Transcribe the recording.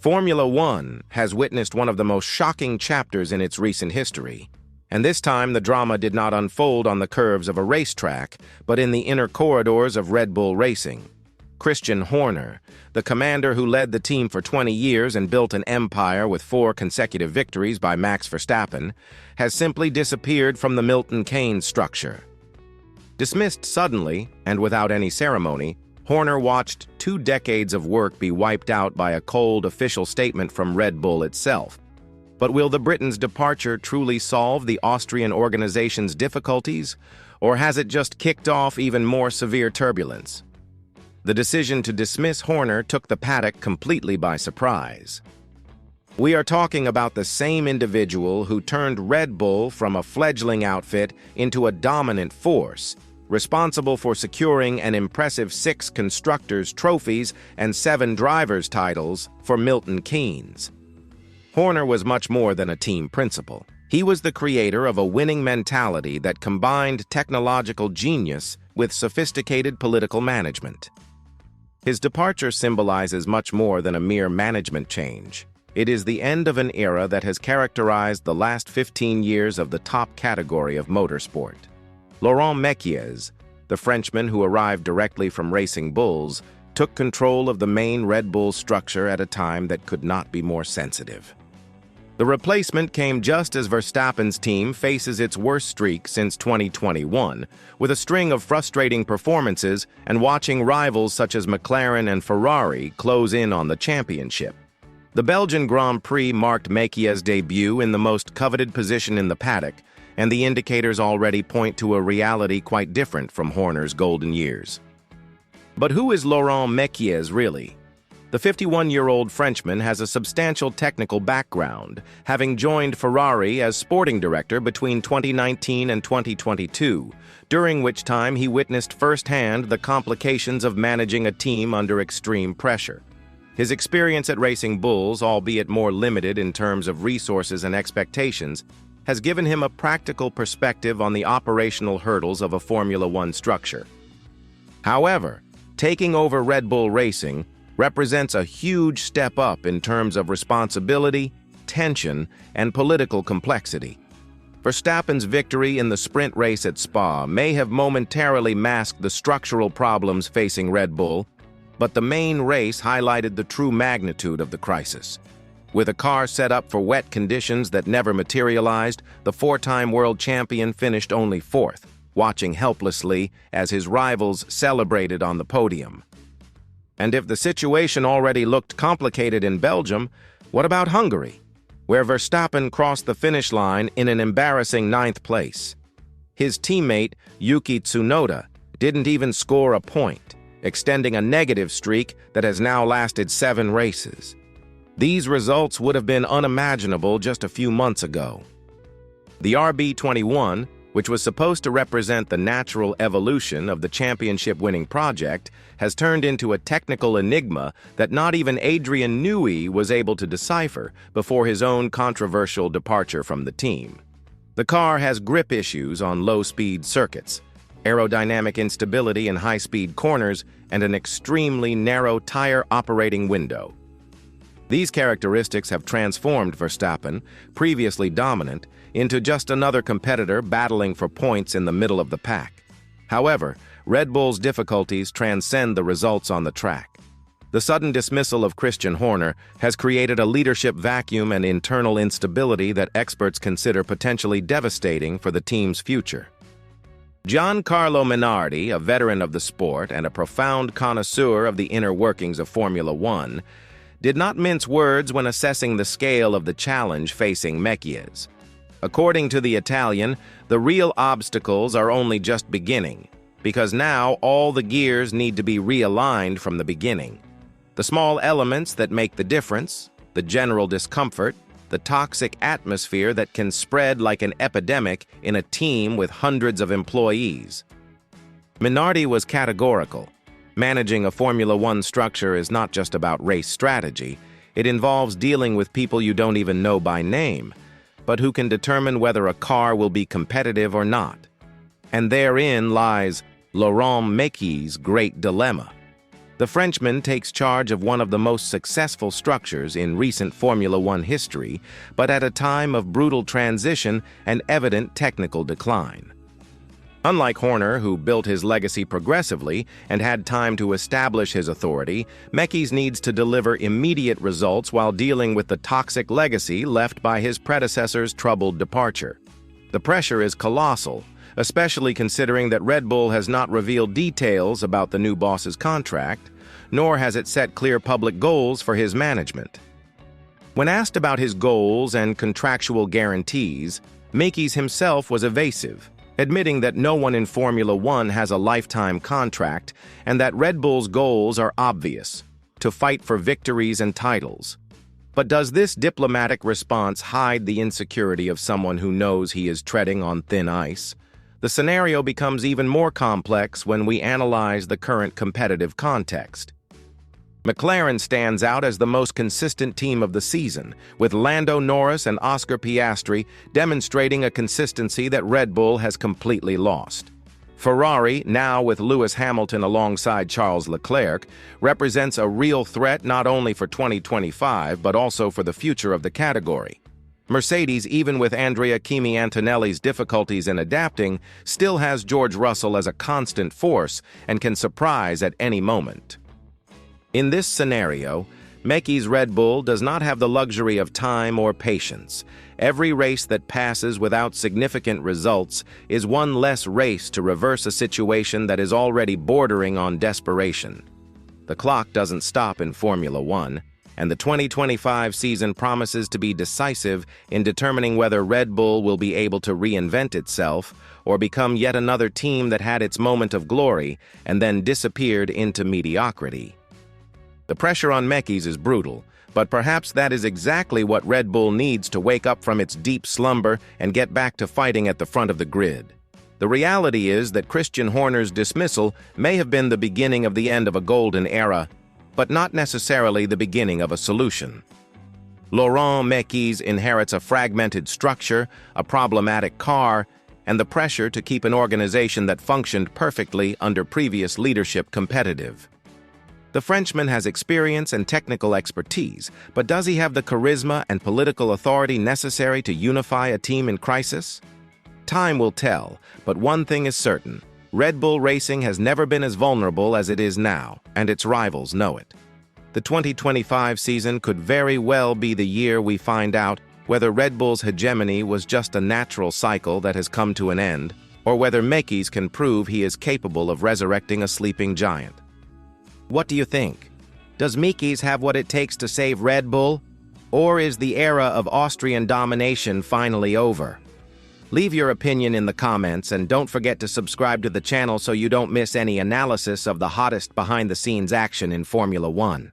Formula One has witnessed one of the most shocking chapters in its recent history, and this time the drama did not unfold on the curves of a racetrack, but in the inner corridors of Red Bull Racing. Christian Horner, the commander who led the team for 20 years and built an empire with 4 consecutive victories by Max Verstappen, has simply disappeared from the Milton Keynes structure. Dismissed suddenly and without any ceremony, Horner watched 2 decades of work be wiped out by a cold official statement from Red Bull itself. But will the Briton's departure truly solve the Austrian organization's difficulties, or has it just kicked off even more severe turbulence? The decision to dismiss Horner took the paddock completely by surprise. We are talking about the same individual who turned Red Bull from a fledgling outfit into a dominant force, responsible for securing an impressive 6 constructors' trophies and 7 drivers' titles for Milton Keynes. Horner was much more than a team principal. He was the creator of a winning mentality that combined technological genius with sophisticated political management. His departure symbolizes much more than a mere management change. It is the end of an era that has characterized the last 15 years of the top category of motorsport. Laurent Mekies, the Frenchman who arrived directly from Racing Bulls, took control of the main Red Bull structure at a time that could not be more sensitive. The replacement came just as Verstappen's team faces its worst streak since 2021, with a string of frustrating performances and watching rivals such as McLaren and Ferrari close in on the championship. The Belgian Grand Prix marked Mekies' debut in the most coveted position in the paddock, and the indicators already point to a reality quite different from Horner's golden years. But who is Laurent Mekies really? The 51-year-old Frenchman has a substantial technical background, having joined Ferrari as sporting director between 2019 and 2022, during which time he witnessed firsthand the complications of managing a team under extreme pressure. His experience at Racing Bulls, albeit more limited in terms of resources and expectations, has given him a practical perspective on the operational hurdles of a Formula One structure. However, taking over Red Bull Racing represents a huge step up in terms of responsibility, tension, and political complexity. Verstappen's victory in the sprint race at Spa may have momentarily masked the structural problems facing Red Bull, but the main race highlighted the true magnitude of the crisis. With a car set up for wet conditions that never materialized, the 4-time world champion finished only 4th, watching helplessly as his rivals celebrated on the podium. And if the situation already looked complicated in Belgium, what about Hungary, where Verstappen crossed the finish line in an embarrassing 9th place? His teammate, Yuki Tsunoda, didn't even score a point, extending a negative streak that has now lasted 7 races. These results would have been unimaginable just a few months ago. The RB21, which was supposed to represent the natural evolution of the championship-winning project, has turned into a technical enigma that not even Adrian Newey was able to decipher before his own controversial departure from the team. The car has grip issues on low-speed circuits, aerodynamic instability in high-speed corners, and an extremely narrow tire operating window. These characteristics have transformed Verstappen, previously dominant, into just another competitor battling for points in the middle of the pack. However, Red Bull's difficulties transcend the results on the track. The sudden dismissal of Christian Horner has created a leadership vacuum and internal instability that experts consider potentially devastating for the team's future. Giancarlo Minardi, a veteran of the sport and a profound connoisseur of the inner workings of Formula One, did not mince words when assessing the scale of the challenge facing Mekies. According to the Italian, the real obstacles are only just beginning, because now all the gears need to be realigned from the beginning. The small elements that make the difference, the general discomfort, the toxic atmosphere that can spread like an epidemic in a team with hundreds of employees. Minardi was categorical. Managing a Formula One structure is not just about race strategy. It involves dealing with people you don't even know by name, but who can determine whether a car will be competitive or not. And therein lies Laurent Mekies' great dilemma. The Frenchman takes charge of one of the most successful structures in recent Formula One history, but at a time of brutal transition and evident technical decline. Unlike Horner, who built his legacy progressively and had time to establish his authority, Mekies needs to deliver immediate results while dealing with the toxic legacy left by his predecessor's troubled departure. The pressure is colossal, especially considering that Red Bull has not revealed details about the new boss's contract, nor has it set clear public goals for his management. When asked about his goals and contractual guarantees, Mekies himself was evasive, admitting that no one in Formula One has a lifetime contract and that Red Bull's goals are obvious: to fight for victories and titles. But does this diplomatic response hide the insecurity of someone who knows he is treading on thin ice? The scenario becomes even more complex when we analyze the current competitive context. McLaren stands out as the most consistent team of the season, with Lando Norris and Oscar Piastri demonstrating a consistency that Red Bull has completely lost. Ferrari, now with Lewis Hamilton alongside Charles Leclerc, represents a real threat not only for 2025 but also for the future of the category. Mercedes, even with Andrea Kimi Antonelli's difficulties in adapting, still has George Russell as a constant force and can surprise at any moment. In this scenario, Mekies Red Bull does not have the luxury of time or patience. Every race that passes without significant results is one less race to reverse a situation that is already bordering on desperation. The clock doesn't stop in Formula One, and the 2025 season promises to be decisive in determining whether Red Bull will be able to reinvent itself or become yet another team that had its moment of glory and then disappeared into mediocrity. The pressure on Mekies is brutal, but perhaps that is exactly what Red Bull needs to wake up from its deep slumber and get back to fighting at the front of the grid. The reality is that Christian Horner's dismissal may have been the beginning of the end of a golden era, but not necessarily the beginning of a solution. Laurent Mekies inherits a fragmented structure, a problematic car, and the pressure to keep an organization that functioned perfectly under previous leadership competitive. The Frenchman has experience and technical expertise, but does he have the charisma and political authority necessary to unify a team in crisis? Time will tell, but one thing is certain: Red Bull Racing has never been as vulnerable as it is now, and its rivals know it. The 2025 season could very well be the year we find out whether Red Bull's hegemony was just a natural cycle that has come to an end, or whether Mekies can prove he is capable of resurrecting a sleeping giant. What do you think? Does Mekies have what it takes to save Red Bull? Or is the era of Austrian domination finally over? Leave your opinion in the comments and don't forget to subscribe to the channel so you don't miss any analysis of the hottest behind-the-scenes action in Formula One.